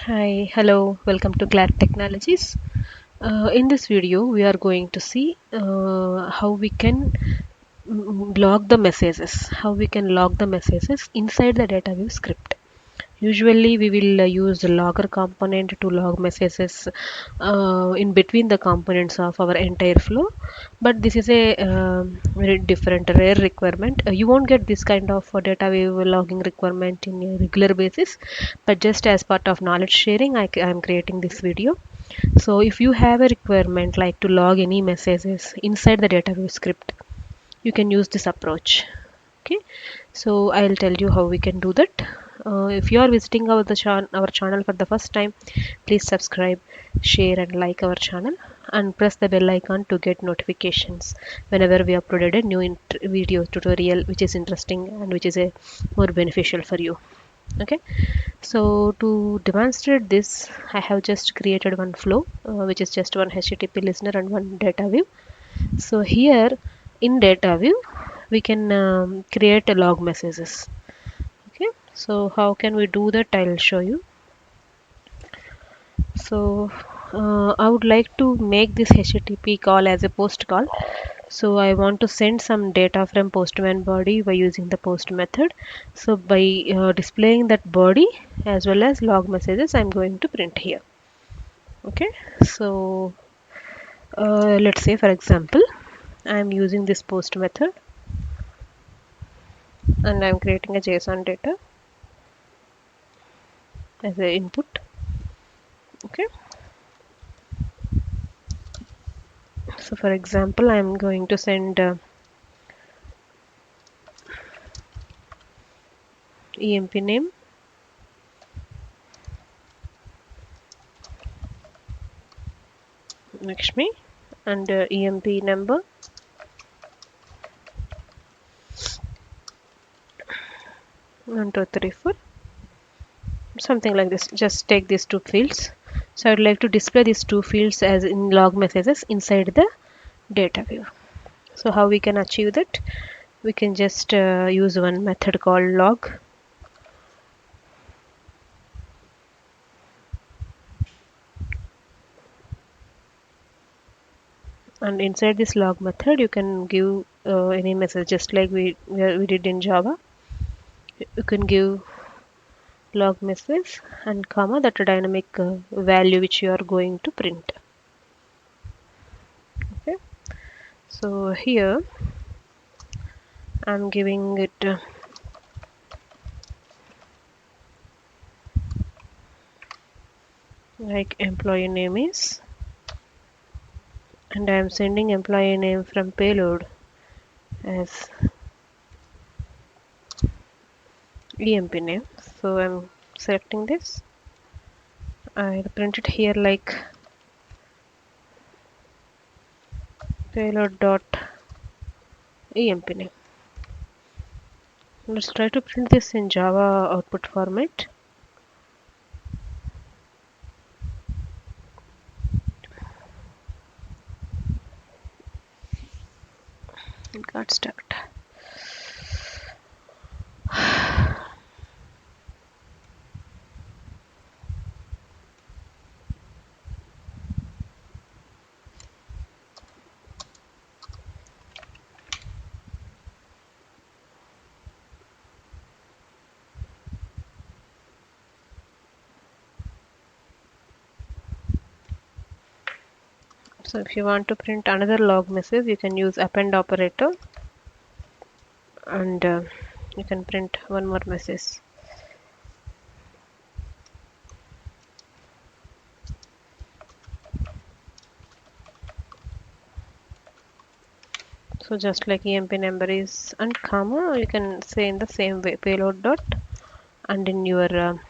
Hi, hello, welcome to Glad Technologies. In this video, we are going to see how we can log the messages inside the Dataweave script. Usually, we will use the logger component to log messages in between the components of our entire flow. But this is a very different, rare requirement. You won't get this kind of Dataweave logging requirement in a regular basis. But just as part of knowledge sharing, I am creating this video. So if you have a requirement like to log any messages inside the Dataweave script, you can use this approach. Okay, so I'll tell you how we can do that. If you are visiting our channel for the first time, please subscribe, share and like our channel and press the bell icon to get notifications whenever we uploaded a new video tutorial which is interesting and which is a more beneficial for you. Okay, so to demonstrate this, I have just created one flow which is just one HTTP listener and one data view. So here in Dataweave, we can create a log messages. Okay, so how can we do that? I'll show you. So I would like to make this HTTP call as a post call. So I want to send some data from postman body by using the post method. So by displaying that body as well as log messages, I'm going to print here. Okay, so let's say for example, I'm using this post method and I'm creating a JSON data as a input. Okay, so for example I'm going to send EMP name, Lakshmi, and EMP number 1234, something like this. Just take these two fields. So I'd like to display these two fields as in log messages inside the data view. So how we can achieve that? We can just use one method called log. And inside this log method, you can give any message, just like we did in Java. You can give log message and comma that dynamic value which you are going to print. Okay, so here I'm giving it like employee name is, and I'm sending employee name from payload as EMP name. So I'm selecting this. I'll print it here like payload dot EMP name. Let's try to print this in Java output format. It got stuck. So if you want to print another log message, you can use append operator and you can print one more message. So just like EMP number is and comma, you can say in the same way payload dot and in your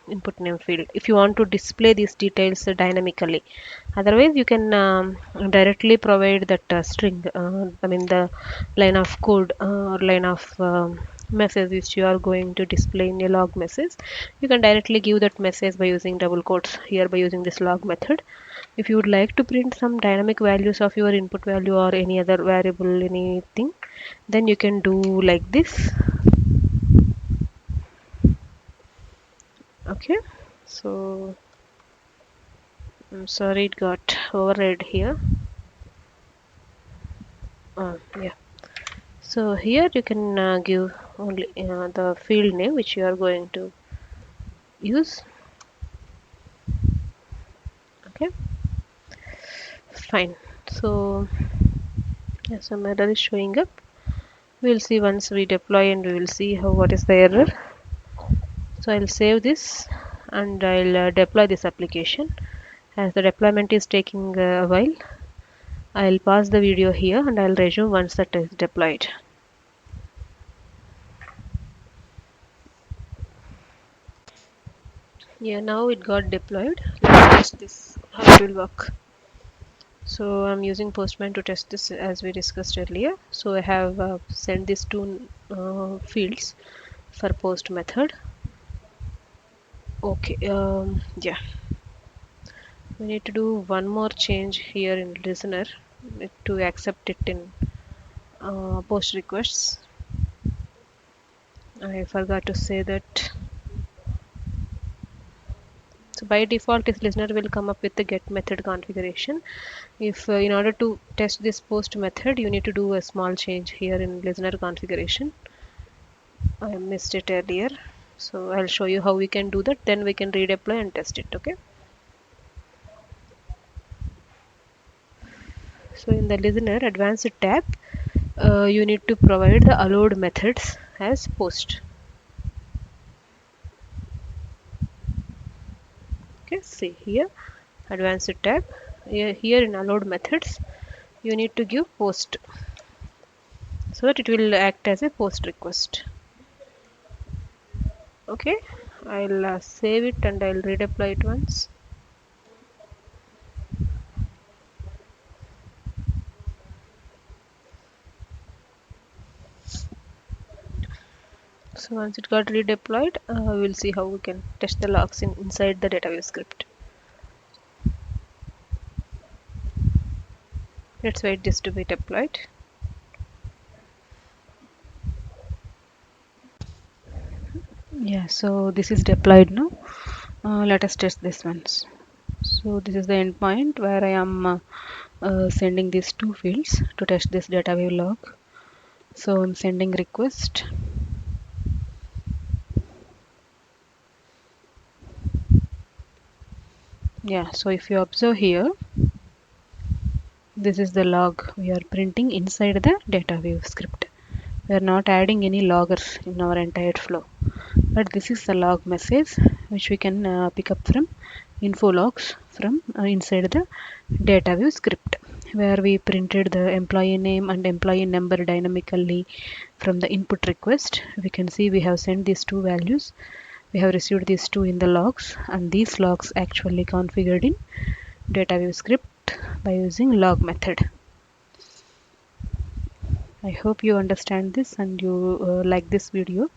input name field if you want to display these details dynamically. Otherwise you can directly provide that string, I mean the line of code or line of message which you are going to display in a log message. You can directly give that message by using double quotes here by using this log method. If you would like to print some dynamic values of your input value or any other variable, anything, then you can do like this. Okay, so I'm sorry, it got overread here. Yeah. So here you can give only the field name which you are going to use. Okay, fine. So yeah, some error is showing up. We'll see once we deploy and we will see how what is the error. So I'll save this and I'll deploy this application. As the deployment is taking a while, I'll pause the video here and I'll resume once that is deployed. Yeah, now it got deployed. Let's test this how it will work. So I'm using Postman to test this as we discussed earlier. So I have sent these two fields for post method. Okay, yeah, we need to do one more change here in listener to accept it in post requests. I forgot to say that. So by default, this listener will come up with the get method configuration. If in order to test this post method, you need to do a small change here in listener configuration. I missed it earlier. So I'll show you how we can do that. Then we can redeploy and test it. Okay. So in the listener advanced tab, you need to provide the allowed methods as post. Okay. See here, advanced tab. Here in allowed methods, you need to give post so that it will act as a post request. Okay. I'll save it and I'll redeploy it once. So once it got redeployed, we'll see how we can test the logs inside the Dataweave script. Let's wait this to be deployed. Yeah, so this is deployed now. Let us test this once. So this is the endpoint where I am sending these two fields to test this Dataweave log. So I'm sending request. Yeah, so if you observe here, this is the log we are printing inside the Dataweave script. We are not adding any loggers in our entire flow, but this is the log message which we can pick up from info logs from inside the Dataweave script, where we printed the employee name and employee number dynamically from the input request. We can see we have sent these two values. We have received these two in the logs, and these logs actually configured in Dataweave script by using log method. I hope you understand this and you like this video.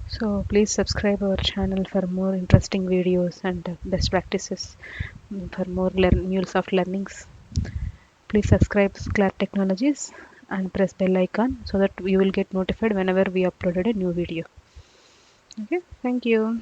So please subscribe our channel for more interesting videos and best practices for more MuleSoft learnings. Please subscribe Clark Technologies and press bell icon so that you will get notified whenever we uploaded a new video. Okay, thank you.